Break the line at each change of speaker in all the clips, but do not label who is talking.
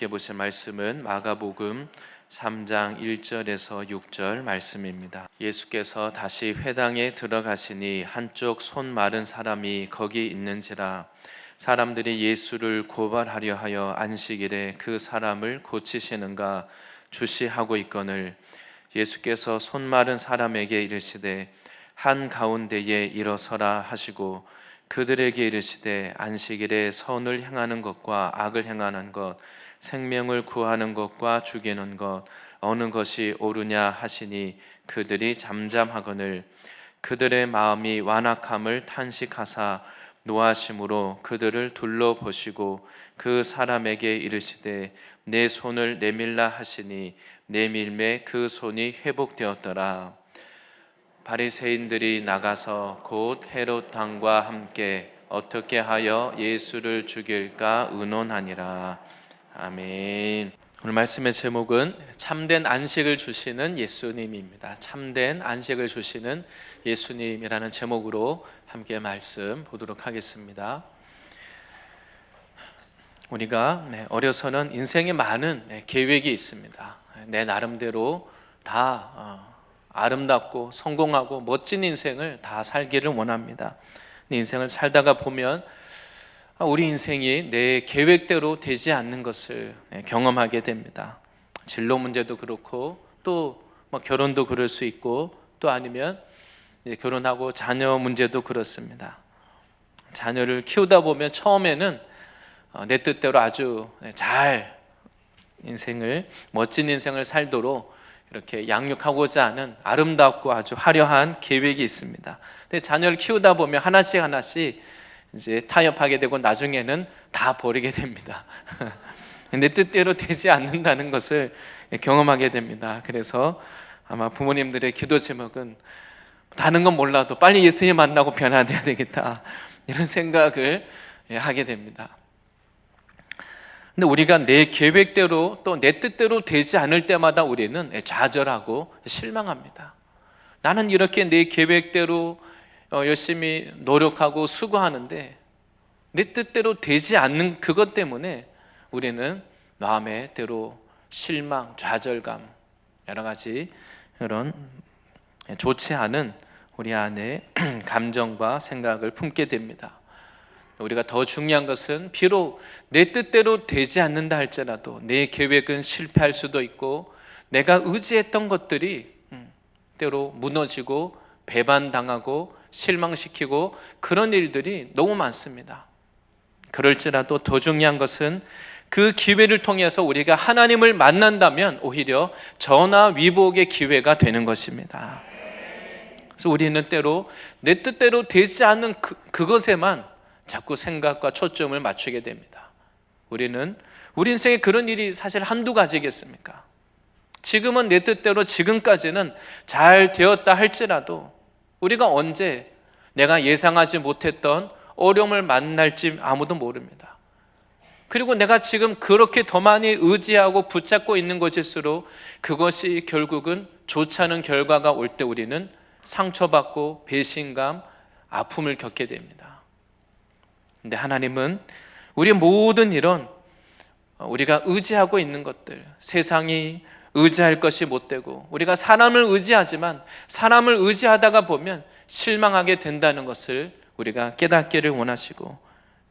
함께 보실 말씀은 마가복음 3장 1절에서 6절 말씀입니다. 예수께서 다시 회당에 들어가시니 한쪽 손 마른 사람이 거기 있는지라. 사람들이 예수를 고발하려 하여 안식일에 그 사람을 고치시는가 주시하고 있거늘, 예수께서 손 마른 사람에게 이르시되 한 가운데에 일어서라 하시고 그들에게 이르시되 안식일에 선을 행하는 것과 악을 행하는 것, 생명을 구하는 것과 죽이는 것 어느 것이 옳으냐 하시니 그들이 잠잠하거늘, 그들의 마음이 완악함을 탄식하사 노하심으로 그들을 둘러보시고 그 사람에게 이르시되 내 손을 내밀라 하시니 내밀매 그 손이 회복되었더라. 바리새인들이 나가서 곧 헤롯 왕과 함께 어떻게 하여 예수를 죽일까 의논하니라. 아멘. 오늘 말씀의 제목은 참된 안식을 주시는 예수님입니다. 참된 안식을 주시는 예수님이라는 제목으로 함께 말씀 보도록 하겠습니다. 우리가 어려서는 인생에 많은 계획이 있습니다. 내 나름대로 다 아름답고 성공하고 멋진 인생을 다 살기를 원합니다. 인생을 살다가 보면 우리 인생이 내 계획대로 되지 않는 것을 경험하게 됩니다. 진로 문제도 그렇고 또 결혼도 그럴 수 있고 또 아니면 결혼하고 자녀 문제도 그렇습니다. 자녀를 키우다 보면 처음에는 내 뜻대로 아주 잘 멋진 인생을 살도록 이렇게 양육하고자 하는 아름답고 아주 화려한 계획이 있습니다. 근데 자녀를 키우다 보면 하나씩 이제 타협하게 되고 나중에는 다 버리게 됩니다. 내 뜻대로 되지 않는다는 것을 경험하게 됩니다. 그래서 아마 부모님들의 기도 제목은 다른 건 몰라도 빨리 예수님 만나고 변화돼야 되겠다, 이런 생각을 하게 됩니다. 근데 우리가 내 계획대로 또 내 뜻대로 되지 않을 때마다 우리는 좌절하고 실망합니다. 나는 이렇게 내 계획대로 열심히 노력하고 수고하는데 내 뜻대로 되지 않는 그것 때문에 우리는 마음의 대로 실망, 좌절감, 여러 가지 그런 좋지 않은 우리 안에 감정과 생각을 품게 됩니다. 우리가 더 중요한 것은 비록 내 뜻대로 되지 않는다 할지라도 내 계획은 실패할 수도 있고 내가 의지했던 것들이 때로 무너지고 배반당하고 실망시키고 그런 일들이 너무 많습니다. 그럴지라도 더 중요한 것은 그 기회를 통해서 우리가 하나님을 만난다면 오히려 전화위복의 기회가 되는 것입니다. 그래서 우리는 때로 내 뜻대로 되지 않는 그것에만 자꾸 생각과 초점을 맞추게 됩니다. 우리 인생에 그런 일이 사실 한두 가지겠습니까? 지금은 내 뜻대로 지금까지는 잘 되었다 할지라도 우리가 언제 내가 예상하지 못했던 어려움을 만날지 아무도 모릅니다. 그리고 내가 지금 그렇게 더 많이 의지하고 붙잡고 있는 것일수록 그것이 결국은 좋지 않은 결과가 올 때 우리는 상처받고 배신감, 아픔을 겪게 됩니다. 근데 하나님은 우리의 모든 이런 우리가 의지하고 있는 것들, 세상이 의지할 것이 못 되고 우리가 사람을 의지하지만 사람을 의지하다가 보면 실망하게 된다는 것을 우리가 깨닫기를 원하시고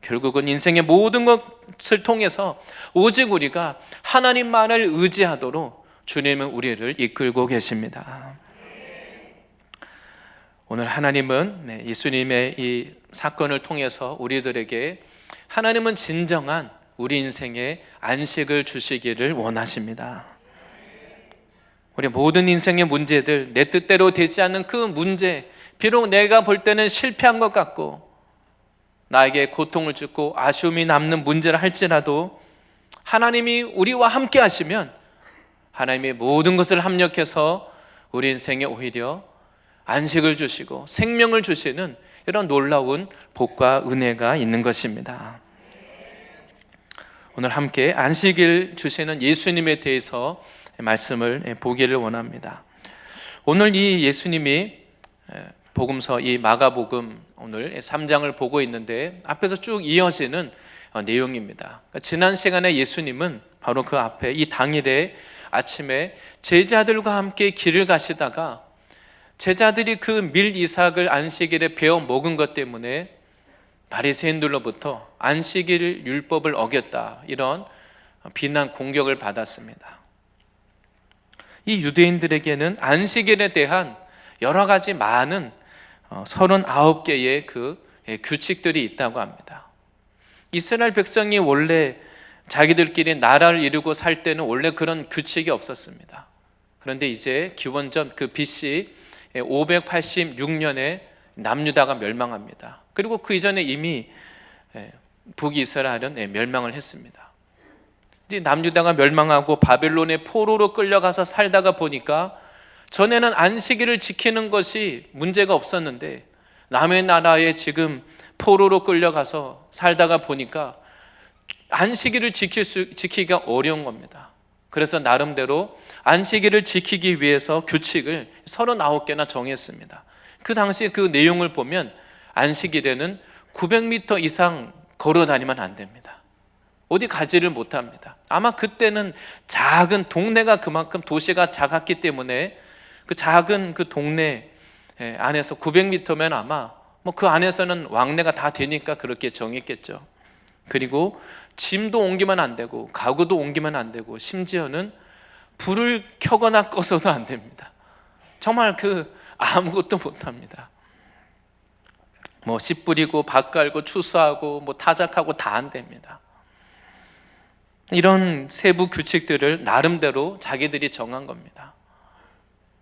결국은 인생의 모든 것을 통해서 오직 우리가 하나님만을 의지하도록 주님은 우리를 이끌고 계십니다. 오늘 하나님은 예수님의 이 사건을 통해서 우리들에게 하나님은 진정한 우리 인생의 안식을 주시기를 원하십니다. 우리 모든 인생의 문제들, 내 뜻대로 되지 않는 그 문제, 비록 내가 볼 때는 실패한 것 같고 나에게 고통을 주고 아쉬움이 남는 문제를 할지라도 하나님이 우리와 함께 하시면 하나님이 모든 것을 합력해서 우리 인생에 오히려 안식을 주시고 생명을 주시는 이런 놀라운 복과 은혜가 있는 것입니다. 오늘 함께 안식일 주시는 예수님에 대해서 말씀을 보기를 원합니다. 오늘 이 예수님이 복음서 이 마가복음 오늘 3장을 보고 있는데 앞에서 쭉 이어지는 내용입니다. 그러니까 지난 시간에 예수님은 바로 그 앞에 이 당일에 아침에 제자들과 함께 길을 가시다가 제자들이 그 밀 이삭을 안식일에 베어 먹은 것 때문에 바리새인들로부터 안식일 율법을 어겼다, 이런 비난 공격을 받았습니다. 이 유대인들에게는 안식일에 대한 여러 가지 많은 39개의 그 규칙들이 있다고 합니다. 이스라엘 백성이 원래 자기들끼리 나라를 이루고 살 때는 원래 그런 규칙이 없었습니다. 그런데 이제 기원전 그 BC 586년에 남유다가 멸망합니다. 그리고 그 이전에 이미 북이스라엘은 멸망을 했습니다. 이제 남유다가 멸망하고 바벨론의 포로로 끌려가서 살다가 보니까 전에는 안식일을 지키는 것이 문제가 없었는데 남의 나라에 지금 포로로 끌려가서 살다가 보니까 안식일을 지키기가 어려운 겁니다. 그래서 나름대로 안식일을 지키기 위해서 규칙을 39개나 정했습니다. 그 당시 그 내용을 보면 안식일에는 900m 이상 걸어 다니면 안 됩니다. 어디 가지를 못합니다. 아마 그때는 작은 동네가, 그만큼 도시가 작았기 때문에 그 작은 그 동네 안에서 900m면 아마 뭐 그 안에서는 왕래가 다 되니까 그렇게 정했겠죠. 그리고 짐도 옮기면 안 되고 가구도 옮기면 안 되고 심지어는 불을 켜거나 꺼서도 안 됩니다. 정말 아무것도 못 합니다. 뭐 씨 뿌리고 밭 갈고 추수하고 뭐 타작하고 다 안 됩니다. 이런 세부 규칙들을 나름대로 자기들이 정한 겁니다.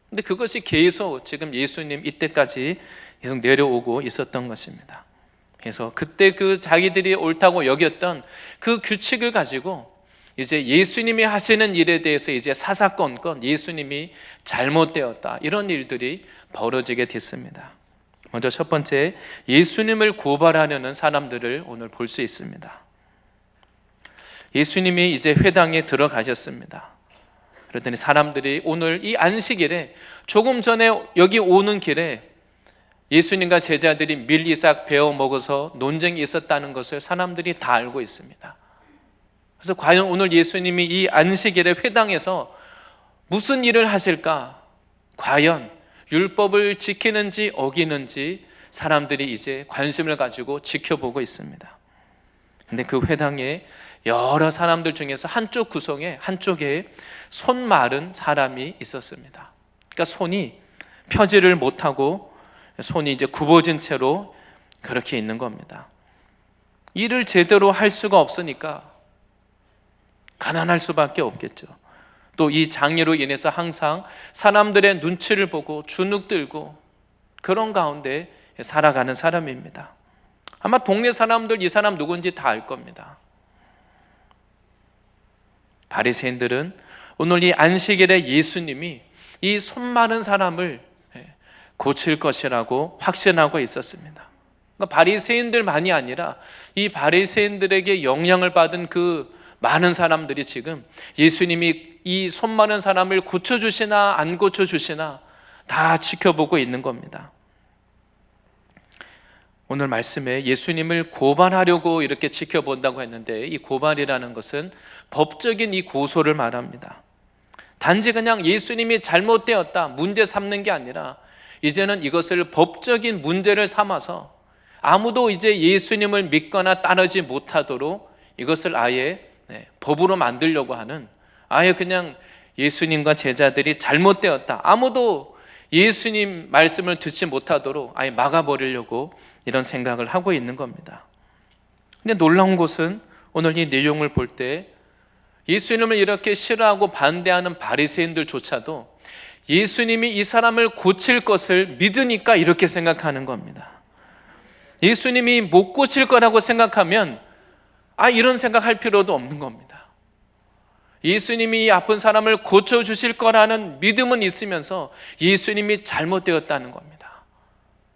근데 그것이 계속 지금 예수님 이때까지 계속 내려오고 있었던 것입니다. 그래서 그때 그 자기들이 옳다고 여겼던 그 규칙을 가지고 이제 예수님이 하시는 일에 대해서 이제 사사건건 예수님이 잘못되었다, 이런 일들이 벌어지게 됐습니다. 먼저 첫 번째, 예수님을 고발하려는 사람들을 오늘 볼 수 있습니다. 예수님이 이제 회당에 들어가셨습니다. 그랬더니 사람들이 오늘 이 안식일에 조금 전에 여기 오는 길에 예수님과 제자들이 밀 이삭 베어 먹어서 논쟁이 있었다는 것을 사람들이 다 알고 있습니다. 그래서 과연 오늘 예수님이 이 안식일의 회당에서 무슨 일을 하실까? 과연 율법을 지키는지 어기는지 사람들이 이제 관심을 가지고 지켜보고 있습니다. 근데 그 회당에 여러 사람들 중에서 한쪽 구성에, 한쪽에 손 마른 사람이 있었습니다. 그러니까 손이 펴지를 못하고 손이 이제 굽어진 채로 그렇게 있는 겁니다. 일을 제대로 할 수가 없으니까 가난할 수밖에 없겠죠. 또 이 장애로 인해서 항상 사람들의 눈치를 보고 주눅 들고 그런 가운데 살아가는 사람입니다. 아마 동네 사람들 이 사람 누군지 다 알 겁니다. 바리새인들은 오늘 이 안식일에 예수님이 이 손 마른 사람을 고칠 것이라고 확신하고 있었습니다. 그러니까 바리새인들만이 아니라 이 바리새인들에게 영향을 받은 그 많은 사람들이 지금 예수님이 이 손 마른 사람을 고쳐주시나 안 고쳐주시나 다 지켜보고 있는 겁니다. 오늘 말씀에 예수님을 고발하려고 이렇게 지켜본다고 했는데, 이 고발이라는 것은 법적인 이 고소를 말합니다. 단지 그냥 예수님이 잘못되었다 문제 삼는 게 아니라 이제는 이것을 법적인 문제를 삼아서 아무도 이제 예수님을 믿거나 따르지 못하도록 이것을 아예 법으로 만들려고 하는, 아예 그냥 예수님과 제자들이 잘못되었다, 아무도 예수님 말씀을 듣지 못하도록 아예 막아버리려고 이런 생각을 하고 있는 겁니다. 근데 놀라운 것은 오늘 이 내용을 볼 때 예수님을 이렇게 싫어하고 반대하는 바리새인들조차도 예수님이 이 사람을 고칠 것을 믿으니까 이렇게 생각하는 겁니다. 예수님이 못 고칠 거라고 생각하면 이런 생각할 필요도 없는 겁니다. 예수님이 이 아픈 사람을 고쳐주실 거라는 믿음은 있으면서 예수님이 잘못되었다는 겁니다.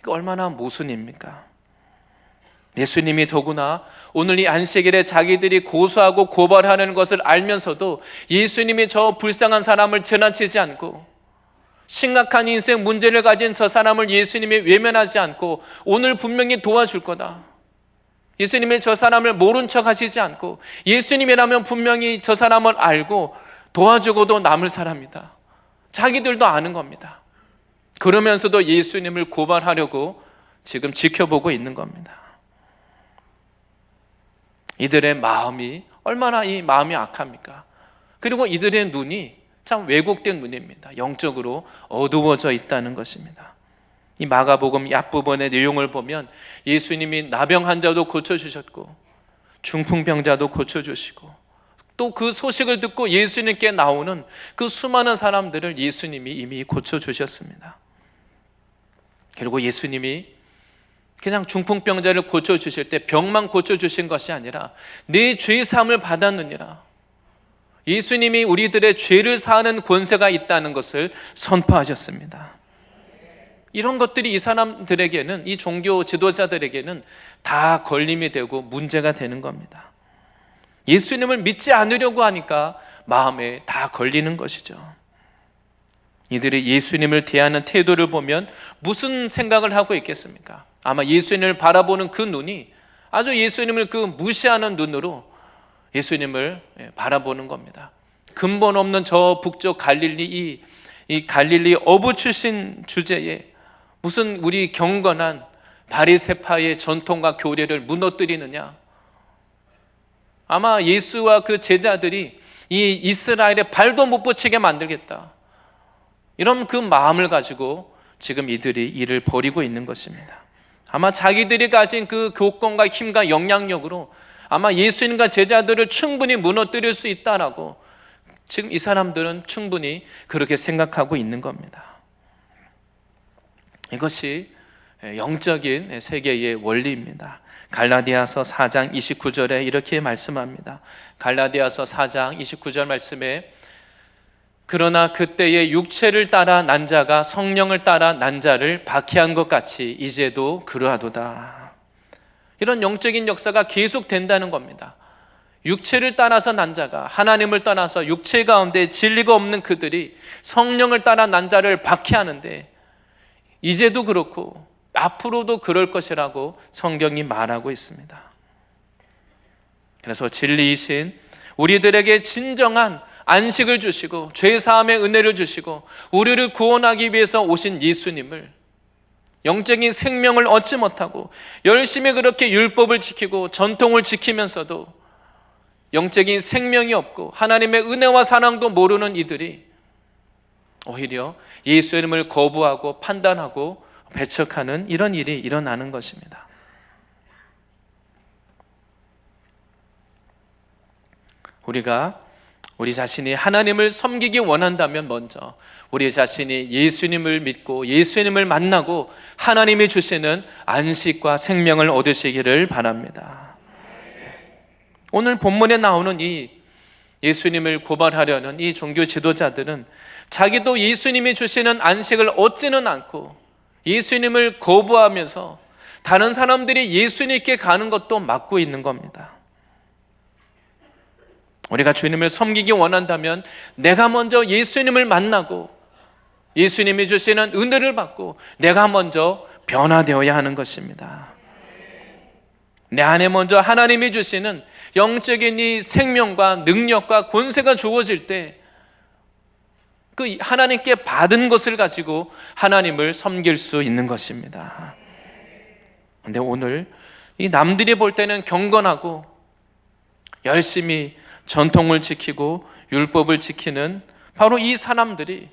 이거 얼마나 모순입니까? 예수님이 더구나 오늘 이 안식일에 자기들이 고소하고 고발하는 것을 알면서도 예수님이 저 불쌍한 사람을 지나치지 않고 심각한 인생 문제를 가진 저 사람을 예수님이 외면하지 않고 오늘 분명히 도와줄 거다, 예수님이 저 사람을 모른 척 하시지 않고 예수님이라면 분명히 저 사람을 알고 도와주고도 남을 사람이다. 자기들도 아는 겁니다. 그러면서도 예수님을 고발하려고 지금 지켜보고 있는 겁니다. 이들의 마음이 얼마나 이 마음이 악합니까? 그리고 이들의 눈이 참 왜곡된 눈입니다. 영적으로 어두워져 있다는 것입니다. 이 마가복음 앞부분의 내용을 보면 예수님이 나병 환자도 고쳐주셨고 중풍병자도 고쳐주시고 또 그 소식을 듣고 예수님께 나오는 그 수많은 사람들을 예수님이 이미 고쳐주셨습니다. 그리고 예수님이 그냥 중풍병자를 고쳐주실 때 병만 고쳐주신 것이 아니라 내 죄사함을 받았느니라. 예수님이 우리들의 죄를 사하는 권세가 있다는 것을 선포하셨습니다. 이런 것들이 이 사람들에게는, 이 종교 지도자들에게는 다 걸림이 되고 문제가 되는 겁니다. 예수님을 믿지 않으려고 하니까 마음에 다 걸리는 것이죠. 이들이 예수님을 대하는 태도를 보면 무슨 생각을 하고 있겠습니까? 아마 예수님을 바라보는 그 눈이 아주 예수님을 그 무시하는 눈으로 예수님을 바라보는 겁니다. 근본 없는 저 북쪽 갈릴리, 이 갈릴리 어부 출신 주제에 무슨 우리 경건한 바리새파의 전통과 교례를 무너뜨리느냐? 아마 예수와 그 제자들이 이 이스라엘에 발도 못 붙이게 만들겠다, 이런 그 마음을 가지고 지금 이들이 일을 벌이고 있는 것입니다. 아마 자기들이 가진 그 교권과 힘과 영향력으로 아마 예수님과 제자들을 충분히 무너뜨릴 수 있다라고 지금 이 사람들은 충분히 그렇게 생각하고 있는 겁니다. 이것이 영적인 세계의 원리입니다. 갈라디아서 4장 29절에 이렇게 말씀합니다. 갈라디아서 4장 29절 말씀에 그러나 그때의 육체를 따라 난 자가 성령을 따라 난 자를 박해한 것 같이 이제도 그러하도다. 이런 영적인 역사가 계속된다는 겁니다. 육체를 따라서 난 자가, 하나님을 떠나서 육체 가운데 진리가 없는 그들이 성령을 따라 난 자를 박해하는데 이제도 그렇고 앞으로도 그럴 것이라고 성경이 말하고 있습니다. 그래서 진리이신 우리들에게 진정한 안식을 주시고 죄사함의 은혜를 주시고 우리를 구원하기 위해서 오신 예수님을, 영적인 생명을 얻지 못하고 열심히 그렇게 율법을 지키고 전통을 지키면서도 영적인 생명이 없고 하나님의 은혜와 사랑도 모르는 이들이 오히려 예수님을 거부하고 판단하고 배척하는 이런 일이 일어나는 것입니다. 우리가 우리 자신이 하나님을 섬기기 원한다면 먼저 우리 자신이 예수님을 믿고 예수님을 만나고 하나님이 주시는 안식과 생명을 얻으시기를 바랍니다. 오늘 본문에 나오는 이 예수님을 고발하려는 이 종교 지도자들은 자기도 예수님이 주시는 안식을 얻지는 않고 예수님을 거부하면서 다른 사람들이 예수님께 가는 것도 막고 있는 겁니다. 우리가 주님을 섬기기 원한다면 내가 먼저 예수님을 만나고 예수님이 주시는 은혜를 받고 내가 먼저 변화되어야 하는 것입니다. 내 안에 먼저 하나님이 주시는 영적인 이 생명과 능력과 권세가 주어질 때 그 하나님께 받은 것을 가지고 하나님을 섬길 수 있는 것입니다. 그런데 오늘 이 남들이 볼 때는 경건하고 열심히 전통을 지키고 율법을 지키는 바로 이 사람들이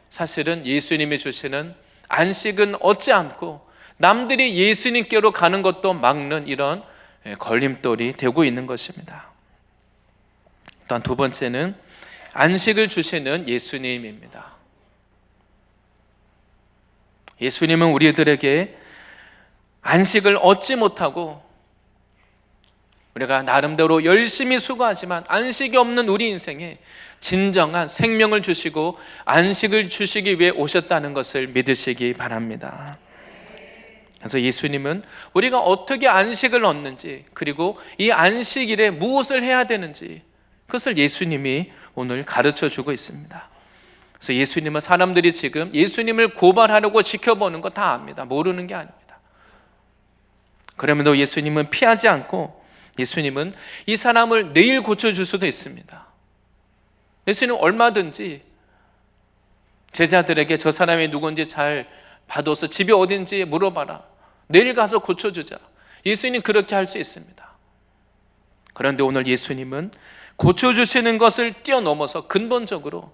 사실은 예수님이 주시는 안식은 얻지 않고 남들이 예수님께로 가는 것도 막는 이런 걸림돌이 되고 있는 것입니다. 또한 두 번째는 안식을 주시는 예수님입니다. 예수님은 우리들에게 안식을 얻지 못하고 우리가 나름대로 열심히 수고하지만 안식이 없는 우리 인생에 진정한 생명을 주시고 안식을 주시기 위해 오셨다는 것을 믿으시기 바랍니다. 그래서 예수님은 우리가 어떻게 안식을 얻는지, 그리고 이 안식일에 무엇을 해야 되는지 그것을 예수님이 오늘 가르쳐 주고 있습니다. 그래서 예수님은 사람들이 지금 예수님을 고발하려고 지켜보는 거 다 압니다. 모르는 게 아닙니다. 그럼에도 예수님은 피하지 않고 예수님은 이 사람을 내일 고쳐줄 수도 있습니다. 예수님은 얼마든지 제자들에게 저 사람이 누군지 잘 봐둬서 집이 어딘지 물어봐라. 내일 가서 고쳐주자. 예수님 그렇게 할 수 있습니다. 그런데 오늘 예수님은 고쳐주시는 것을 뛰어넘어서 근본적으로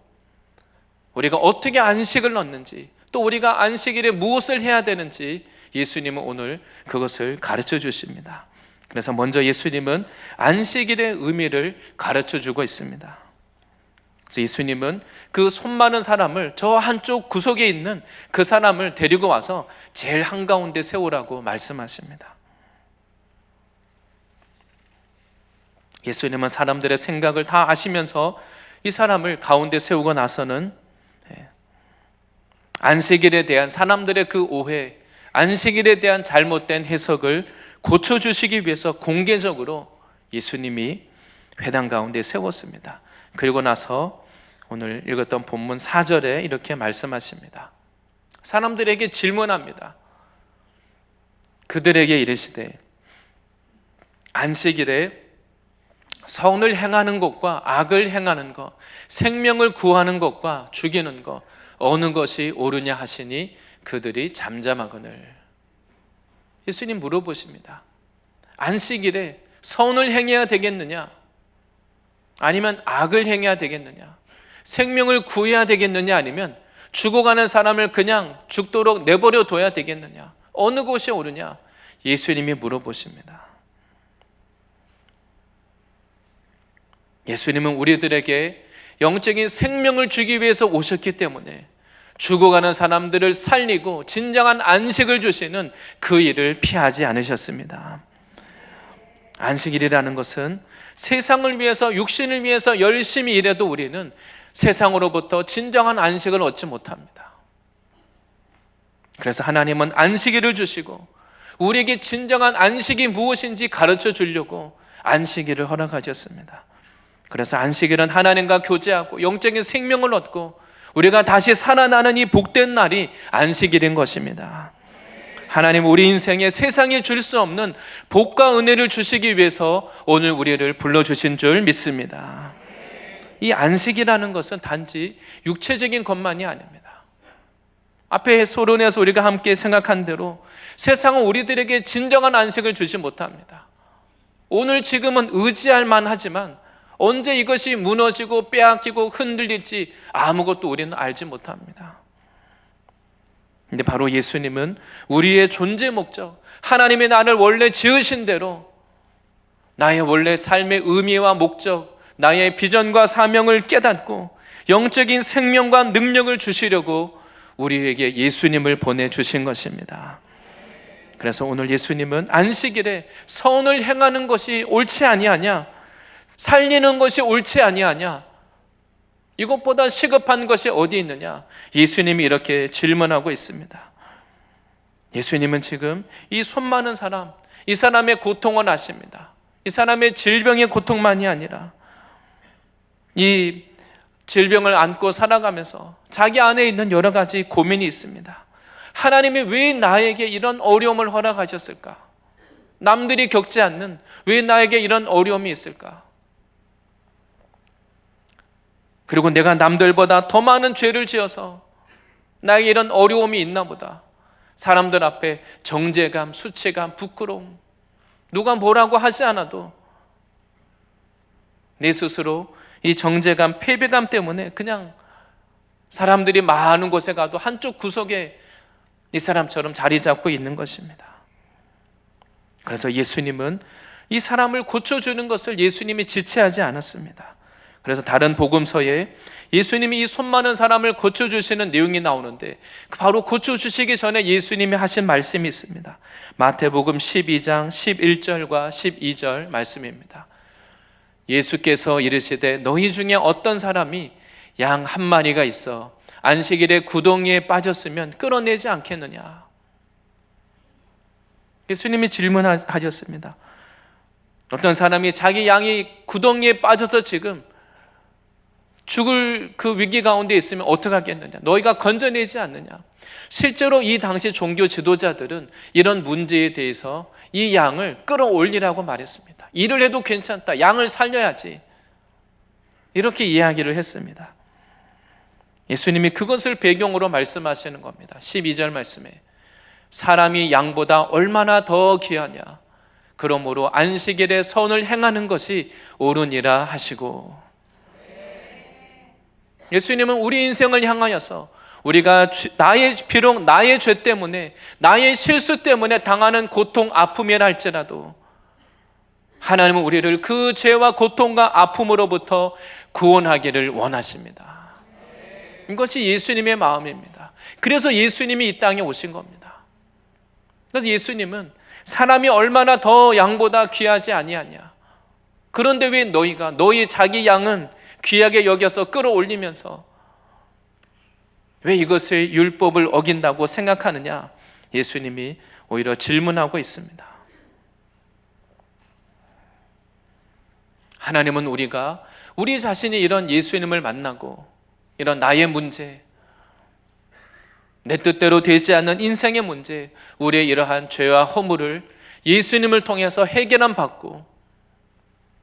우리가 어떻게 안식을 얻는지, 또 우리가 안식일에 무엇을 해야 되는지 예수님은 오늘 그것을 가르쳐 주십니다. 그래서 먼저 예수님은 안식일의 의미를 가르쳐 주고 있습니다. 그래서 예수님은 그 손 많은 사람을 저 한쪽 구석에 있는 그 사람을 데리고 와서 제일 한가운데 세우라고 말씀하십니다. 예수님은 사람들의 생각을 다 아시면서 이 사람을 가운데 세우고 나서는 안식일에 대한 사람들의 그 오해, 안식일에 대한 잘못된 해석을 고쳐주시기 위해서 공개적으로 예수님이 회당 가운데 세웠습니다. 그리고 나서 오늘 읽었던 본문 4절에 이렇게 말씀하십니다. 사람들에게 질문합니다. 그들에게 이르시되 안식일에 선을 행하는 것과 악을 행하는 것, 생명을 구하는 것과 죽이는 것, 어느 것이 옳으냐 하시니 그들이 잠잠하거늘. 예수님 물어보십니다. 안식일에 선을 행해야 되겠느냐? 아니면 악을 행해야 되겠느냐? 생명을 구해야 되겠느냐? 아니면 죽어가는 사람을 그냥 죽도록 내버려 둬야 되겠느냐? 어느 것이 옳으냐? 예수님이 물어보십니다. 예수님은 우리들에게 영적인 생명을 주기 위해서 오셨기 때문에 죽어가는 사람들을 살리고 진정한 안식을 주시는 그 일을 피하지 않으셨습니다. 안식일이라는 것은 세상을 위해서, 육신을 위해서 열심히 일해도 우리는 세상으로부터 진정한 안식을 얻지 못합니다. 그래서 하나님은 안식일을 주시고 우리에게 진정한 안식이 무엇인지 가르쳐 주려고 안식일을 허락하셨습니다. 그래서 안식일은 하나님과 교제하고 영적인 생명을 얻고 우리가 다시 살아나는 이 복된 날이 안식일인 것입니다. 하나님 우리 인생에 세상에 줄 수 없는 복과 은혜를 주시기 위해서 오늘 우리를 불러주신 줄 믿습니다. 이 안식이라는 것은 단지 육체적인 것만이 아닙니다. 앞에 소론에서 우리가 함께 생각한 대로 세상은 우리들에게 진정한 안식을 주지 못합니다. 오늘 지금은 의지할 만하지만 언제 이것이 무너지고 빼앗기고 흔들릴지 아무것도 우리는 알지 못합니다. 근데 바로 예수님은 우리의 존재 목적, 하나님이 나를 원래 지으신 대로 나의 원래 삶의 의미와 목적, 나의 비전과 사명을 깨닫고 영적인 생명과 능력을 주시려고 우리에게 예수님을 보내주신 것입니다. 그래서 오늘 예수님은 안식일에 선을 행하는 것이 옳지 아니하냐, 살리는 것이 옳지 아니하냐, 이것보다 시급한 것이 어디 있느냐, 예수님이 이렇게 질문하고 있습니다. 예수님은 지금 이 손 많은 사람, 이 사람의 고통을 아십니다. 이 사람의 질병의 고통만이 아니라 이 질병을 안고 살아가면서 자기 안에 있는 여러 가지 고민이 있습니다. 하나님이 왜 나에게 이런 어려움을 허락하셨을까? 남들이 겪지 않는 왜 나에게 이런 어려움이 있을까? 그리고 내가 남들보다 더 많은 죄를 지어서 나에게 이런 어려움이 있나 보다. 사람들 앞에 정죄감, 수치감, 부끄러움, 누가 뭐라고 하지 않아도 내 스스로 이 정죄감, 패배감 때문에 그냥 사람들이 많은 곳에 가도 한쪽 구석에 이 사람처럼 자리 잡고 있는 것입니다. 그래서 예수님은 이 사람을 고쳐주는 것을 예수님이 지체하지 않았습니다. 그래서 다른 복음서에 예수님이 이 손 많은 사람을 고쳐주시는 내용이 나오는데 바로 고쳐주시기 전에 예수님이 하신 말씀이 있습니다. 마태복음 12장 11절과 12절 말씀입니다. 예수께서 이르시되 너희 중에 어떤 사람이 양 한 마리가 있어 안식일에 구덩이에 빠졌으면 끌어내지 않겠느냐. 예수님이 질문하셨습니다. 어떤 사람이 자기 양이 구덩이에 빠져서 지금 죽을 그 위기 가운데 있으면 어떻게 하겠느냐, 너희가 건져내지 않느냐. 실제로 이 당시 종교 지도자들은 이런 문제에 대해서 이 양을 끌어올리라고 말했습니다. 일을 해도 괜찮다. 양을 살려야지. 이렇게 이야기를 했습니다. 예수님이 그것을 배경으로 말씀하시는 겁니다. 12절 말씀에 사람이 양보다 얼마나 더 귀하냐. 그러므로 안식일에 선을 행하는 것이 옳으니라 하시고, 예수님은 우리 인생을 향하여서 우리가 비록 나의 죄 때문에, 나의 실수 때문에 당하는 고통, 아픔이라 할지라도 하나님은 우리를 그 죄와 고통과 아픔으로부터 구원하기를 원하십니다. 이것이 예수님의 마음입니다. 그래서 예수님이 이 땅에 오신 겁니다. 그래서 예수님은 사람이 얼마나 더 양보다 귀하지 아니하냐. 그런데 왜 너희가 너희 자기 양은 귀하게 여겨서 끌어올리면서 왜 이것을 율법을 어긴다고 생각하느냐? 예수님이 오히려 질문하고 있습니다. 하나님은 우리가 우리 자신이 이런 예수님을 만나고 이런 나의 문제, 내 뜻대로 되지 않는 인생의 문제, 우리의 이러한 죄와 허물을 예수님을 통해서 해결함 받고,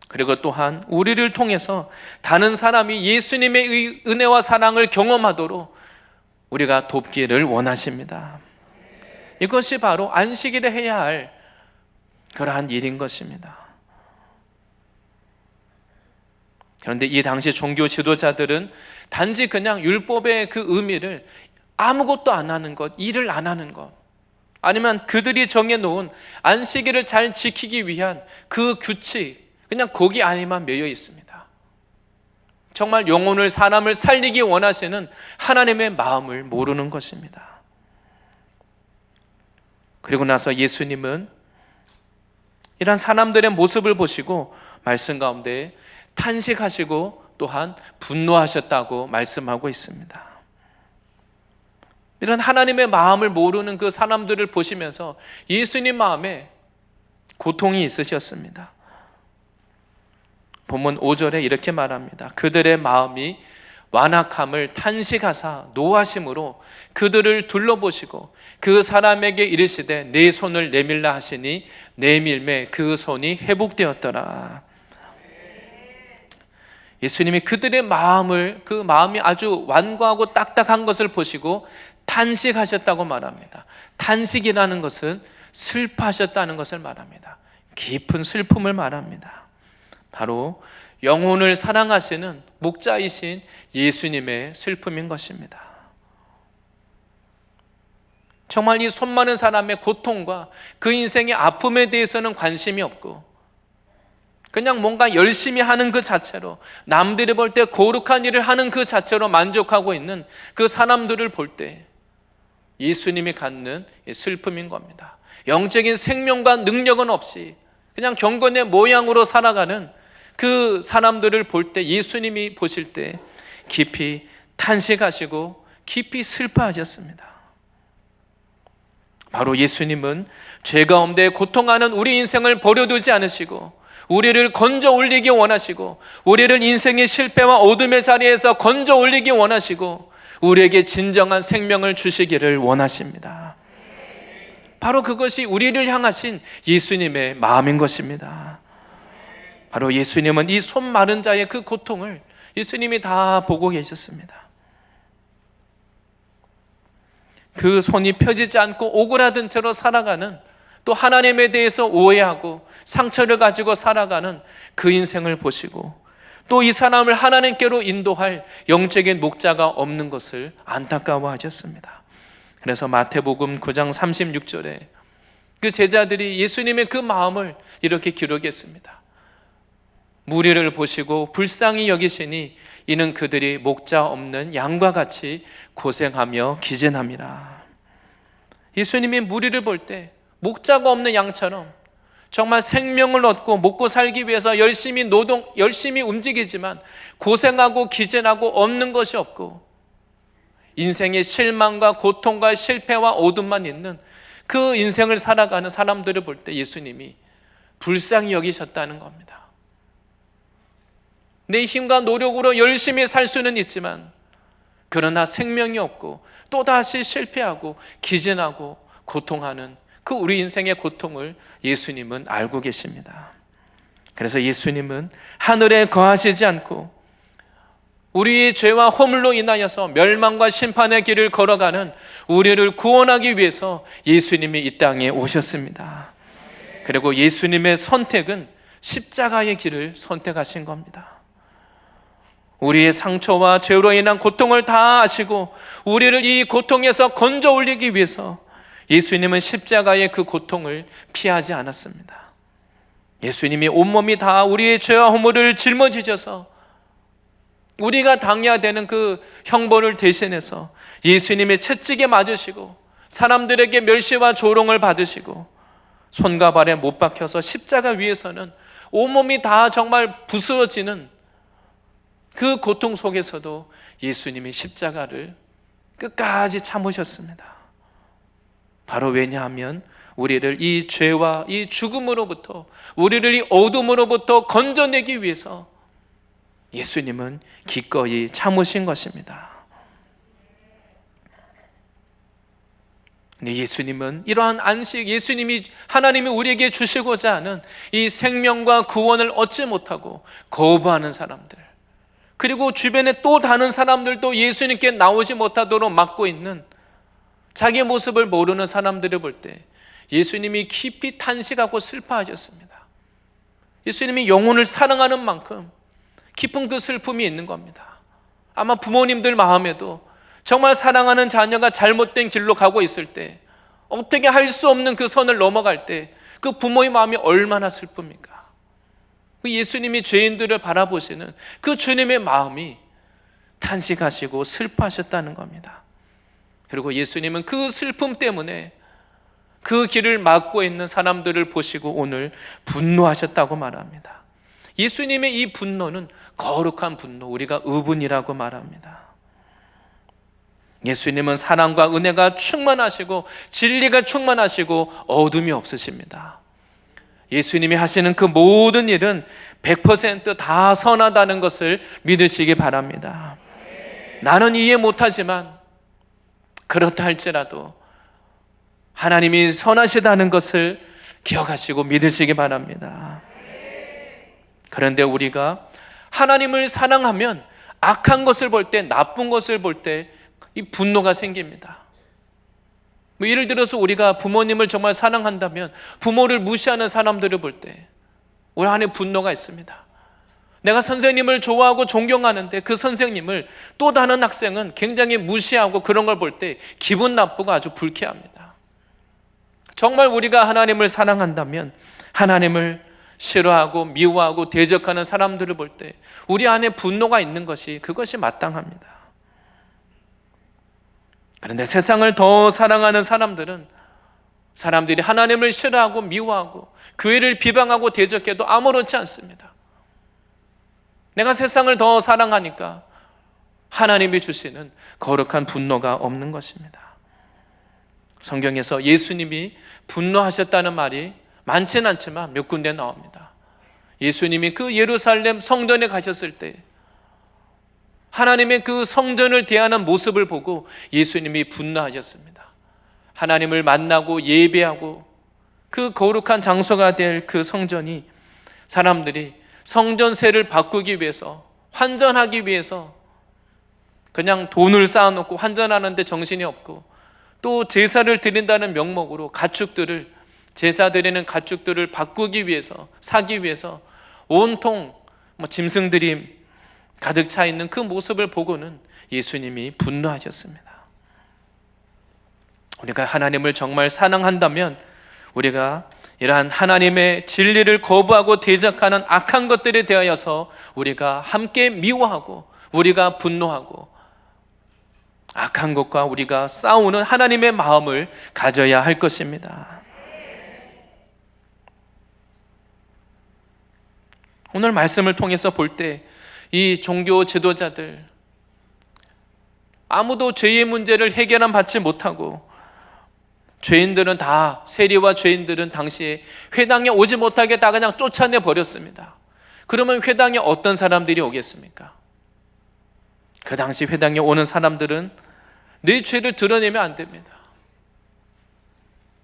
그리고 또한 우리를 통해서 다른 사람이 예수님의 은혜와 사랑을 경험하도록 우리가 돕기를 원하십니다. 이것이 바로 안식일에 해야 할 그러한 일인 것입니다. 그런데 이 당시 종교 지도자들은 단지 그냥 율법의 그 의미를 아무것도 안 하는 것, 일을 안 하는 것, 아니면 그들이 정해놓은 안식일을 잘 지키기 위한 그 규칙, 그냥 거기 안에만 매여 있습니다. 정말 영혼을, 사람을 살리기 원하시는 하나님의 마음을 모르는 것입니다. 그리고 나서 예수님은 이런 사람들의 모습을 보시고 말씀 가운데 탄식하시고 또한 분노하셨다고 말씀하고 있습니다. 이런 하나님의 마음을 모르는 그 사람들을 보시면서 예수님 마음에 고통이 있으셨습니다. 본문 5절에 이렇게 말합니다. 그들의 마음이 완악함을 탄식하사 노하심으로 그들을 둘러보시고 그 사람에게 이르시되 내 손을 내밀라 하시니 내밀매 그 손이 회복되었더라. 예수님이 그들의 마음을, 그 마음이 아주 완고하고 딱딱한 것을 보시고 탄식하셨다고 말합니다. 탄식이라는 것은 슬퍼하셨다는 것을 말합니다. 깊은 슬픔을 말합니다. 바로 영혼을 사랑하시는 목자이신 예수님의 슬픔인 것입니다. 정말 이 손 많은 사람의 고통과 그 인생의 아픔에 대해서는 관심이 없고 그냥 뭔가 열심히 하는 그 자체로, 남들이 볼 때 거룩한 일을 하는 그 자체로 만족하고 있는 그 사람들을 볼 때 예수님이 갖는 슬픔인 겁니다. 영적인 생명과 능력은 없이 그냥 경건의 모양으로 살아가는 그 사람들을 볼 때, 예수님이 보실 때 깊이 탄식하시고 깊이 슬퍼하셨습니다. 바로 예수님은 죄 가운데 고통하는 우리 인생을 버려두지 않으시고 우리를 건져 올리기 원하시고, 우리를 인생의 실패와 어둠의 자리에서 건져 올리기 원하시고 우리에게 진정한 생명을 주시기를 원하십니다. 바로 그것이 우리를 향하신 예수님의 마음인 것입니다. 바로 예수님은 이 손 마른 자의 그 고통을 예수님이 다 보고 계셨습니다. 그 손이 펴지지 않고 오그라든 채로 살아가는, 또 하나님에 대해서 오해하고 상처를 가지고 살아가는 그 인생을 보시고, 또 이 사람을 하나님께로 인도할 영적인 목자가 없는 것을 안타까워하셨습니다. 그래서 마태복음 9장 36절에 그 제자들이 예수님의 그 마음을 이렇게 기록했습니다. 무리를 보시고 불쌍히 여기시니 이는 그들이 목자 없는 양과 같이 고생하며 기진함이라. 예수님이 무리를 볼 때 목자가 없는 양처럼 정말 생명을 얻고 먹고 살기 위해서 열심히 움직이지만 고생하고 기진하고 얻는 것이 없고 인생의 실망과 고통과 실패와 어둠만 있는 그 인생을 살아가는 사람들을 볼 때 예수님이 불쌍히 여기셨다는 겁니다. 내 힘과 노력으로 열심히 살 수는 있지만 그러나 생명이 없고 또다시 실패하고 기진하고 고통하는 그 우리 인생의 고통을 예수님은 알고 계십니다. 그래서 예수님은 하늘에 거하시지 않고 우리의 죄와 허물로 인하여서 멸망과 심판의 길을 걸어가는 우리를 구원하기 위해서 예수님이 이 땅에 오셨습니다. 그리고 예수님의 선택은 십자가의 길을 선택하신 겁니다. 우리의 상처와 죄로 인한 고통을 다 아시고 우리를 이 고통에서 건져 올리기 위해서 예수님은 십자가의 그 고통을 피하지 않았습니다. 예수님이 온몸이 다 우리의 죄와 허물을 짊어지셔서 우리가 당해야 되는 그 형벌을 대신해서 예수님의 채찍에 맞으시고 사람들에게 멸시와 조롱을 받으시고 손과 발에 못 박혀서 십자가 위에서는 온몸이 다 정말 부스러지는 그 고통 속에서도 예수님이 십자가를 끝까지 참으셨습니다. 바로 왜냐하면 우리를 이 죄와 이 죽음으로부터, 우리를 이 어둠으로부터 건져내기 위해서 예수님은 기꺼이 참으신 것입니다. 근데 예수님은 이러한 안식, 하나님이 우리에게 주시고자 하는 이 생명과 구원을 얻지 못하고 거부하는 사람들, 그리고 주변에 또 다른 사람들도 예수님께 나오지 못하도록 막고 있는 자기 모습을 모르는 사람들을 볼 때 예수님이 깊이 탄식하고 슬퍼하셨습니다. 예수님이 영혼을 사랑하는 만큼 깊은 그 슬픔이 있는 겁니다. 아마 부모님들 마음에도 정말 사랑하는 자녀가 잘못된 길로 가고 있을 때, 어떻게 할 수 없는 그 선을 넘어갈 때 그 부모의 마음이 얼마나 슬픕니까? 예수님이 죄인들을 바라보시는 그 주님의 마음이 탄식하시고 슬퍼하셨다는 겁니다. 그리고 예수님은 그 슬픔 때문에 그 길을 막고 있는 사람들을 보시고 오늘 분노하셨다고 말합니다. 예수님의 이 분노는 거룩한 분노, 우리가 의분이라고 말합니다. 예수님은 사랑과 은혜가 충만하시고 진리가 충만하시고 어둠이 없으십니다. 예수님이 하시는 그 모든 일은 100% 다 선하다는 것을 믿으시기 바랍니다. 나는 이해 못하지만 그렇다 할지라도 하나님이 선하시다는 것을 기억하시고 믿으시기 바랍니다. 그런데 우리가 하나님을 사랑하면 악한 것을 볼 때, 나쁜 것을 볼 때 이 분노가 생깁니다. 예를 들어서 우리가 부모님을 정말 사랑한다면 부모를 무시하는 사람들을 볼 때 우리 안에 분노가 있습니다. 내가 선생님을 좋아하고 존경하는데 그 선생님을 또 다른 학생은 굉장히 무시하고 그런 걸 볼 때 기분 나쁘고 아주 불쾌합니다. 정말 우리가 하나님을 사랑한다면 하나님을 싫어하고 미워하고 대적하는 사람들을 볼 때 우리 안에 분노가 있는 것이, 그것이 마땅합니다. 그런데 세상을 더 사랑하는 사람들이 하나님을 싫어하고 미워하고 교회를 비방하고 대적해도 아무렇지 않습니다. 내가 세상을 더 사랑하니까 하나님이 주시는 거룩한 분노가 없는 것입니다. 성경에서 예수님이 분노하셨다는 말이 많지는 않지만 몇 군데 나옵니다. 예수님이 그 예루살렘 성전에 가셨을 때 하나님의 그 성전을 대하는 모습을 보고 예수님이 분노하셨습니다. 하나님을 만나고 예배하고 그 거룩한 장소가 될 그 성전이 사람들이 성전세를 바꾸기 위해서, 환전하기 위해서 그냥 돈을 쌓아놓고 환전하는데 정신이 없고, 또 제사를 드린다는 명목으로 제사 드리는 가축들을 바꾸기 위해서, 사기 위해서 온통 짐승들이 가득 차 있는 그 모습을 보고는 예수님이 분노하셨습니다. 우리가 하나님을 정말 사랑한다면 우리가 이러한 하나님의 진리를 거부하고 대적하는 악한 것들에 대하여서 우리가 함께 미워하고 우리가 분노하고 악한 것과 우리가 싸우는 하나님의 마음을 가져야 할 것입니다. 오늘 말씀을 통해서 볼 때 이 종교 지도자들 아무도 죄의 문제를 해결은 받지 못하고 죄인들은 다, 세리와 죄인들은 당시에 회당에 오지 못하게 다 그냥 쫓아내 버렸습니다. 그러면 회당에 어떤 사람들이 오겠습니까? 그 당시 회당에 오는 사람들은 내 죄를 드러내면 안 됩니다.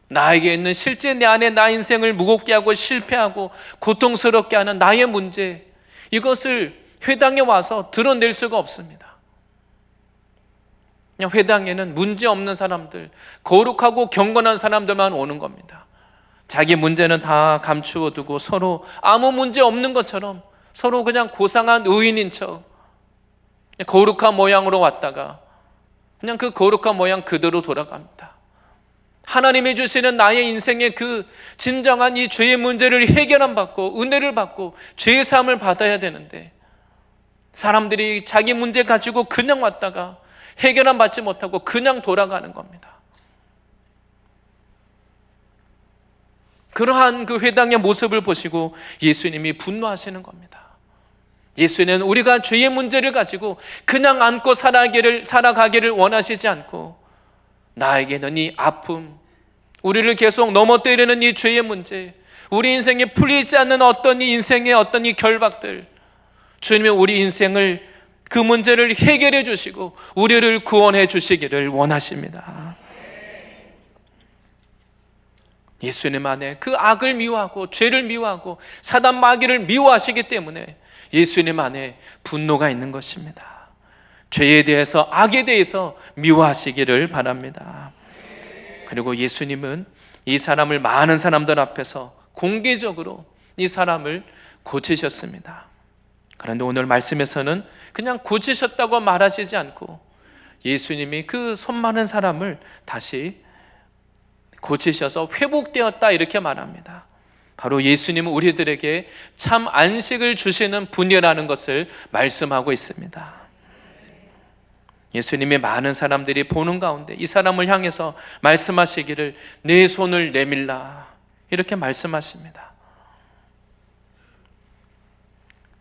나에게 있는 실제 내 안에 나 인생을 무겁게 하고 실패하고 고통스럽게 하는 나의 문제, 이것을 회당에 와서 드러낼 수가 없습니다. 그냥 회당에는 문제 없는 사람들, 거룩하고 경건한 사람들만 오는 겁니다. 자기 문제는 다 감추어 두고 서로 아무 문제 없는 것처럼 서로 그냥 고상한 의인인 척 거룩한 모양으로 왔다가 그냥 그 거룩한 모양 그대로 돌아갑니다. 하나님이 주시는 나의 인생의 그 진정한 이 죄의 문제를 해결함 받고 은혜를 받고 죄의 사함을 받아야 되는데, 사람들이 자기 문제 가지고 그냥 왔다가 해결함 받지 못하고 그냥 돌아가는 겁니다. 그러한 그 회당의 모습을 보시고 예수님이 분노하시는 겁니다. 예수님은 우리가 죄의 문제를 가지고 그냥 안고 살아가기를 원하시지 않고, 나에게는 이 아픔, 우리를 계속 넘어뜨리는 이 죄의 문제, 우리 인생에 풀리지 않는 어떤 이 인생의 어떤 이 결박들, 주님은 우리 인생을 그 문제를 해결해 주시고 우리를 구원해 주시기를 원하십니다. 예수님 안에 그 악을 미워하고 죄를 미워하고 사단 마귀를 미워하시기 때문에 예수님 안에 분노가 있는 것입니다. 죄에 대해서, 악에 대해서 미워하시기를 바랍니다. 그리고 예수님은 이 사람을 많은 사람들 앞에서 공개적으로 이 사람을 고치셨습니다. 그런데 오늘 말씀에서는 그냥 고치셨다고 말하시지 않고 예수님이 그 손 많은 사람을 다시 고치셔서 회복되었다 이렇게 말합니다. 바로 예수님은 우리들에게 참 안식을 주시는 분이라는 것을 말씀하고 있습니다. 예수님이 많은 사람들이 보는 가운데 이 사람을 향해서 말씀하시기를 내 손을 내밀라 이렇게 말씀하십니다.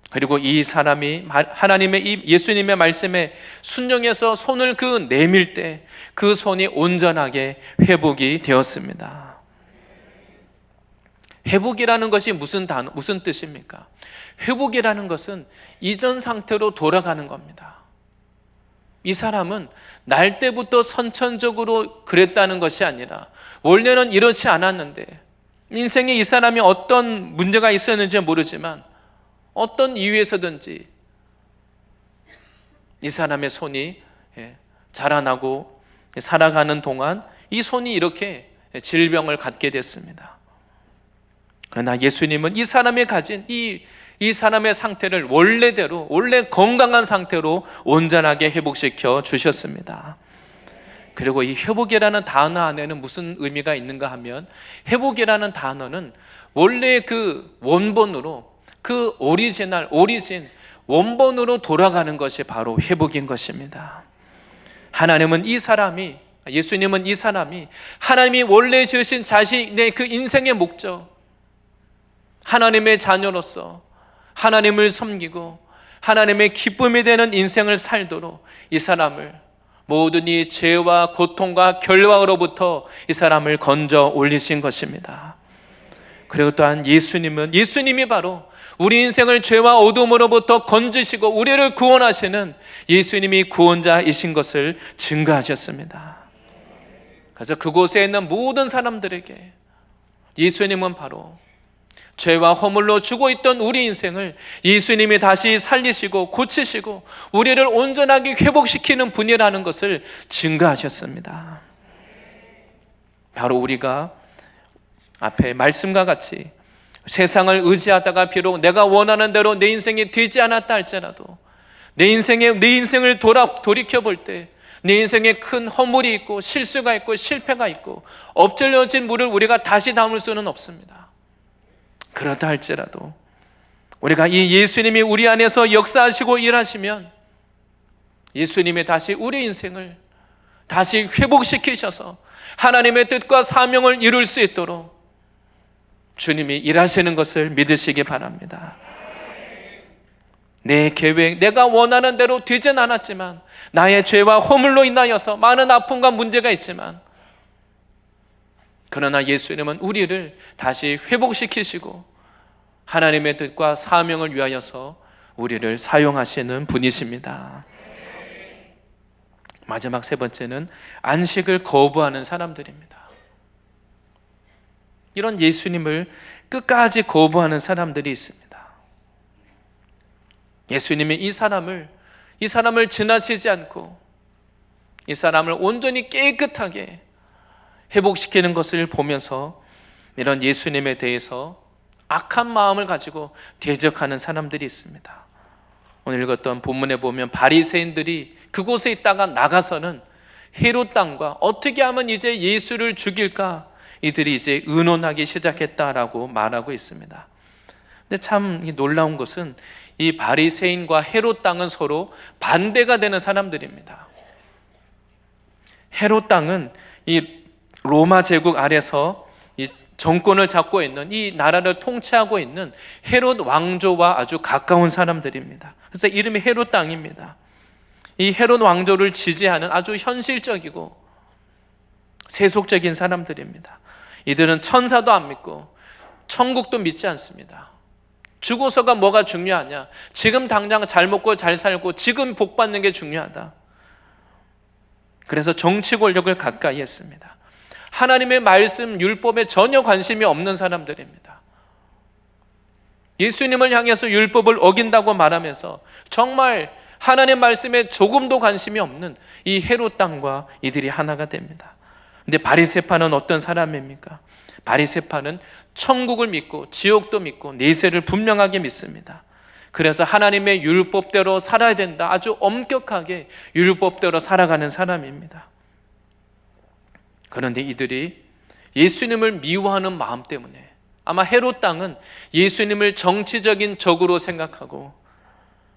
그리고 이 사람이 하나님의 이 예수님의 말씀에 순종해서 손을 그 내밀 때 그 손이 온전하게 회복이 되었습니다. 회복이라는 것이 무슨 뜻입니까? 회복이라는 것은 이전 상태로 돌아가는 겁니다. 이 사람은 날 때부터 선천적으로 그랬다는 것이 아니라 원래는 이렇지 않았는데, 인생에 이 사람이 어떤 문제가 있었는지 모르지만 어떤 이유에서든지 이 사람의 손이 자라나고 살아가는 동안 이 손이 이렇게 질병을 갖게 됐습니다. 그러나 예수님은 이 사람이 가진 이 사람의 상태를 원래대로, 원래 건강한 상태로 온전하게 회복시켜 주셨습니다. 그리고 이 회복이라는 단어 안에는 무슨 의미가 있는가 하면, 회복이라는 단어는 원래 그 원본으로, 그 오리진, 원본으로 돌아가는 것이 바로 회복인 것입니다. 예수님은 이 사람이 하나님이 원래 지으신 자신의 그 인생의 목적, 하나님의 자녀로서 하나님을 섬기고 하나님의 기쁨이 되는 인생을 살도록 이 사람을 모든 이 죄와 고통과 결박으로부터 이 사람을 건져 올리신 것입니다. 그리고 또한 예수님이 바로 우리 인생을 죄와 어둠으로부터 건지시고 우리를 구원하시는 예수님이 구원자이신 것을 증거하셨습니다. 그래서 그곳에 있는 모든 사람들에게 예수님은 바로 죄와 허물로 죽어 있던 우리 인생을 예수님이 다시 살리시고 고치시고 우리를 온전하게 회복시키는 분이라는 것을 증거하셨습니다. 바로 우리가 앞에 말씀과 같이 세상을 의지하다가 비록 내가 원하는 대로 내 인생이 되지 않았다 할지라도 내 인생을 돌이켜 볼 때 내 인생에 큰 허물이 있고 실수가 있고 실패가 있고 엎질러진 물을 우리가 다시 담을 수는 없습니다. 그렇다 할지라도 우리가 이 예수님이 우리 안에서 역사하시고 일하시면 예수님이 다시 우리 인생을 다시 회복시키셔서 하나님의 뜻과 사명을 이룰 수 있도록 주님이 일하시는 것을 믿으시기 바랍니다. 내 계획, 내가 원하는 대로 되진 않았지만 나의 죄와 허물로 인하여서 많은 아픔과 문제가 있지만 그러나 예수님은 우리를 다시 회복시키시고 하나님의 뜻과 사명을 위하여서 우리를 사용하시는 분이십니다. 마지막 세 번째는 안식을 거부하는 사람들입니다. 이런 예수님을 끝까지 거부하는 사람들이 있습니다. 예수님이 이 사람을 지나치지 않고 이 사람을 온전히 깨끗하게 회복시키는 것을 보면서 이런 예수님에 대해서 악한 마음을 가지고 대적하는 사람들이 있습니다. 오늘 읽었던 본문에 보면 바리새인들이 그곳에 있다가 나가서는 헤롯 땅과 어떻게 하면 이제 예수를 죽일까 이들이 이제 의논하기 시작했다라고 말하고 있습니다. 근데 참 놀라운 것은 이 바리새인과 헤롯 땅은 서로 반대가 되는 사람들입니다. 헤롯 땅은 이 로마 제국 아래서 이 정권을 잡고 있는, 이 나라를 통치하고 있는 헤롯 왕조와 아주 가까운 사람들입니다. 그래서 이름이 헤롯 땅입니다. 이 헤롯 왕조를 지지하는 아주 현실적이고 세속적인 사람들입니다. 이들은 천사도 안 믿고 천국도 믿지 않습니다. 죽어서가 뭐가 중요하냐? 지금 당장 잘 먹고 잘 살고 지금 복 받는 게 중요하다. 그래서 정치 권력을 가까이 했습니다. 하나님의 말씀, 율법에 전혀 관심이 없는 사람들입니다. 예수님을 향해서 율법을 어긴다고 말하면서 정말 하나님의 말씀에 조금도 관심이 없는 이 헤롯 땅과 이들이 하나가 됩니다. 근데 바리새파는 어떤 사람입니까? 바리새파는 천국을 믿고 지옥도 믿고 내세를 분명하게 믿습니다. 그래서 하나님의 율법대로 살아야 된다, 아주 엄격하게 율법대로 살아가는 사람입니다. 그런데 이들이 예수님을 미워하는 마음 때문에 아마 헤롯 땅은 예수님을 정치적인 적으로 생각하고,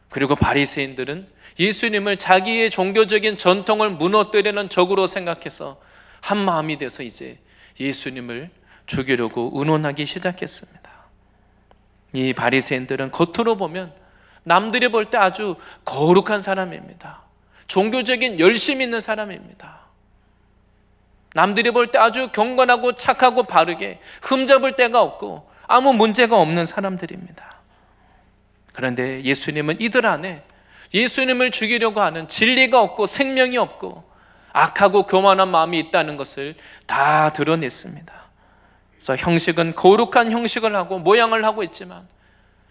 그리고 바리새인들은 예수님을 자기의 종교적인 전통을 무너뜨리는 적으로 생각해서 한 마음이 돼서 이제 예수님을 죽이려고 의논하기 시작했습니다. 이 바리새인들은 겉으로 보면 남들이 볼 때 아주 거룩한 사람입니다. 종교적인 열심이 있는 사람입니다. 남들이 볼 때 아주 경건하고 착하고 바르게 흠잡을 데가 없고 아무 문제가 없는 사람들입니다. 그런데 예수님은 이들 안에 예수님을 죽이려고 하는 진리가 없고 생명이 없고 악하고 교만한 마음이 있다는 것을 다 드러냈습니다. 그래서 형식은 거룩한 형식을 하고 모양을 하고 있지만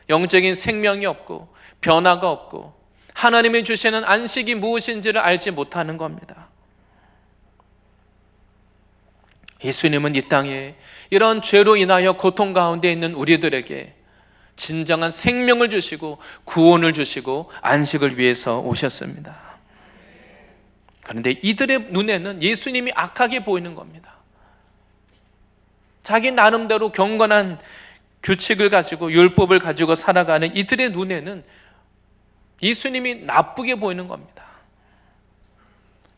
영적인 생명이 없고 변화가 없고 하나님이 주시는 안식이 무엇인지를 알지 못하는 겁니다. 예수님은 이 땅에 이런 죄로 인하여 고통 가운데 있는 우리들에게 진정한 생명을 주시고 구원을 주시고 안식을 위해서 오셨습니다. 그런데 이들의 눈에는 예수님이 악하게 보이는 겁니다. 자기 나름대로 경건한 규칙을 가지고 율법을 가지고 살아가는 이들의 눈에는 예수님이 나쁘게 보이는 겁니다.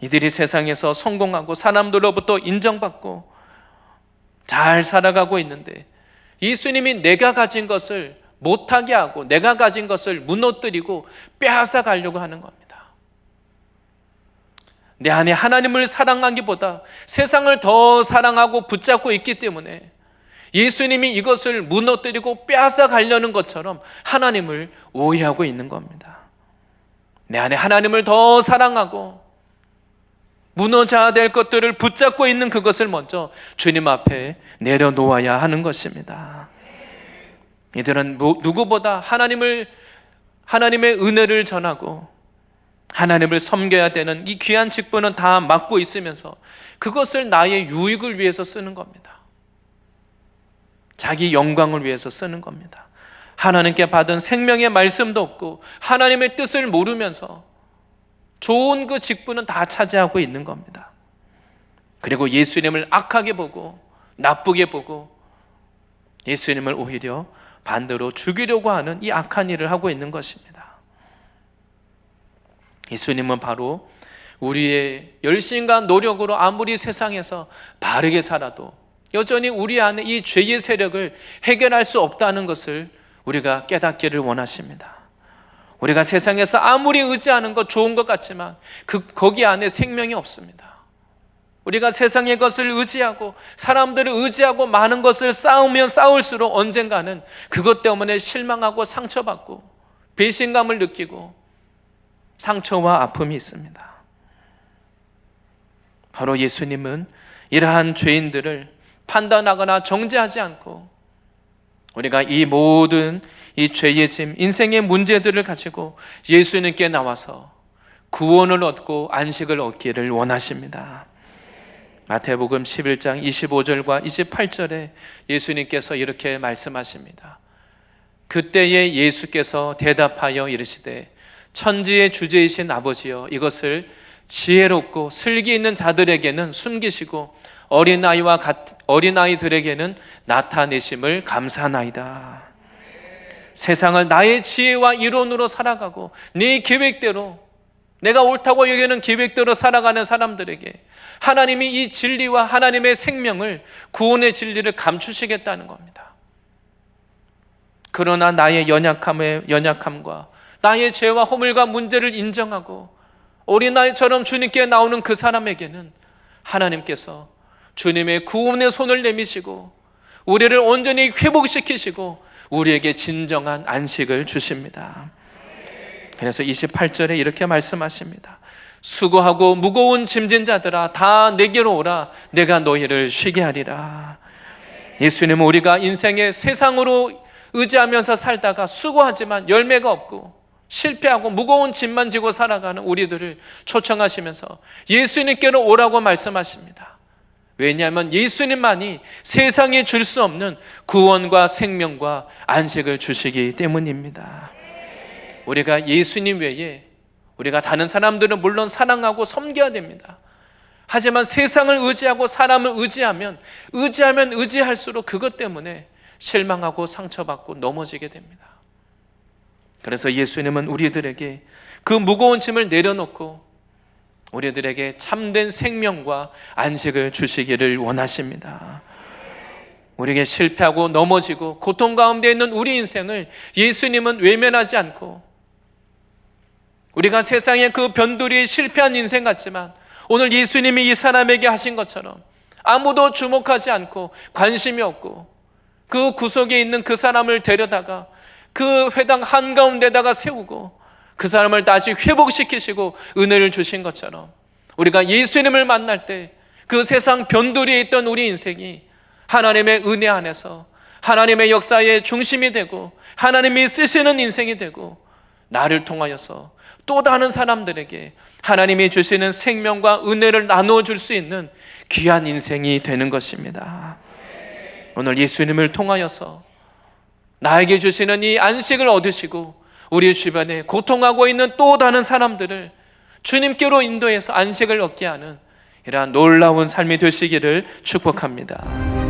이들이 세상에서 성공하고 사람들로부터 인정받고 잘 살아가고 있는데 예수님이 내가 가진 것을 못하게 하고 내가 가진 것을 무너뜨리고 빼앗아 가려고 하는 겁니다. 내 안에 하나님을 사랑하기보다 세상을 더 사랑하고 붙잡고 있기 때문에 예수님이 이것을 무너뜨리고 빼앗아 가려는 것처럼 하나님을 오해하고 있는 겁니다. 내 안에 하나님을 더 사랑하고 무너져야 될 것들을 붙잡고 있는 그것을 먼저 주님 앞에 내려놓아야 하는 것입니다. 이들은 누구보다 하나님의 은혜를 전하고 하나님을 섬겨야 되는 이 귀한 직분은 다 맡고 있으면서 그것을 나의 유익을 위해서 쓰는 겁니다. 자기 영광을 위해서 쓰는 겁니다. 하나님께 받은 생명의 말씀도 없고 하나님의 뜻을 모르면서 좋은 그 직분은 다 차지하고 있는 겁니다. 그리고 예수님을 악하게 보고 나쁘게 보고 예수님을 오히려 반대로 죽이려고 하는 이 악한 일을 하고 있는 것입니다. 예수님은 바로 우리의 열심과 노력으로 아무리 세상에서 바르게 살아도 여전히 우리 안에 이 죄의 세력을 해결할 수 없다는 것을 우리가 깨닫기를 원하십니다. 우리가 세상에서 아무리 의지하는 것 좋은 것 같지만 거기 안에 생명이 없습니다. 우리가 세상의 것을 의지하고 사람들을 의지하고 많은 것을 쌓으면 쌓을수록 언젠가는 그것 때문에 실망하고 상처받고 배신감을 느끼고 상처와 아픔이 있습니다. 바로 예수님은 이러한 죄인들을 판단하거나 정죄하지 않고 우리가 이 모든 이 죄의 짐, 인생의 문제들을 가지고 예수님께 나와서 구원을 얻고 안식을 얻기를 원하십니다. 마태복음 11장 25절과 28절에 예수님께서 이렇게 말씀하십니다. 그때에 예수께서 대답하여 이르시되 천지의 주제이신 아버지여, 이것을 지혜롭고 슬기 있는 자들에게는 숨기시고 어린아이들에게는 나타내심을 감사하나이다. 세상을 나의 지혜와 이론으로 살아가고 네 계획대로, 내가 옳다고 여기는 계획대로 살아가는 사람들에게 하나님이 이 진리와 하나님의 생명을, 구원의 진리를 감추시겠다는 겁니다. 그러나 나의 연약함과 나의 죄와 허물과 문제를 인정하고 어린아이처럼 주님께 나오는 그 사람에게는 하나님께서 주님의 구원의 손을 내미시고 우리를 온전히 회복시키시고 우리에게 진정한 안식을 주십니다. 그래서 28절에 이렇게 말씀하십니다. 수고하고 무거운 짐진 자들아 다 내게로 오라, 내가 너희를 쉬게 하리라. 예수님은 우리가 인생의 세상으로 의지하면서 살다가 수고하지만 열매가 없고 실패하고 무거운 짐만 지고 살아가는 우리들을 초청하시면서 예수님께로 오라고 말씀하십니다. 왜냐하면 예수님만이 세상에 줄 수 없는 구원과 생명과 안식을 주시기 때문입니다. 우리가 예수님 외에 우리가 다른 사람들은 물론 사랑하고 섬겨야 됩니다. 하지만 세상을 의지하고 사람을 의지하면 의지할수록 그것 때문에 실망하고 상처받고 넘어지게 됩니다. 그래서 예수님은 우리들에게 그 무거운 짐을 내려놓고 우리들에게 참된 생명과 안식을 주시기를 원하십니다. 우리에게 실패하고 넘어지고 고통 가운데 있는 우리 인생을 예수님은 외면하지 않고, 우리가 세상의 그 변두리에 실패한 인생 같지만 오늘 예수님이 이 사람에게 하신 것처럼 아무도 주목하지 않고 관심이 없고 그 구석에 있는 그 사람을 데려다가 그 회당 한가운데다가 세우고 그 사람을 다시 회복시키시고 은혜를 주신 것처럼 우리가 예수님을 만날 때 그 세상 변두리에 있던 우리 인생이 하나님의 은혜 안에서 하나님의 역사의 중심이 되고 하나님이 쓰시는 인생이 되고 나를 통하여서 또 다른 사람들에게 하나님이 주시는 생명과 은혜를 나누어 줄 수 있는 귀한 인생이 되는 것입니다. 오늘 예수님을 통하여서 나에게 주시는 이 안식을 얻으시고 우리 주변에 고통하고 있는 또 다른 사람들을 주님께로 인도해서 안식을 얻게 하는 이러한 놀라운 삶이 되시기를 축복합니다.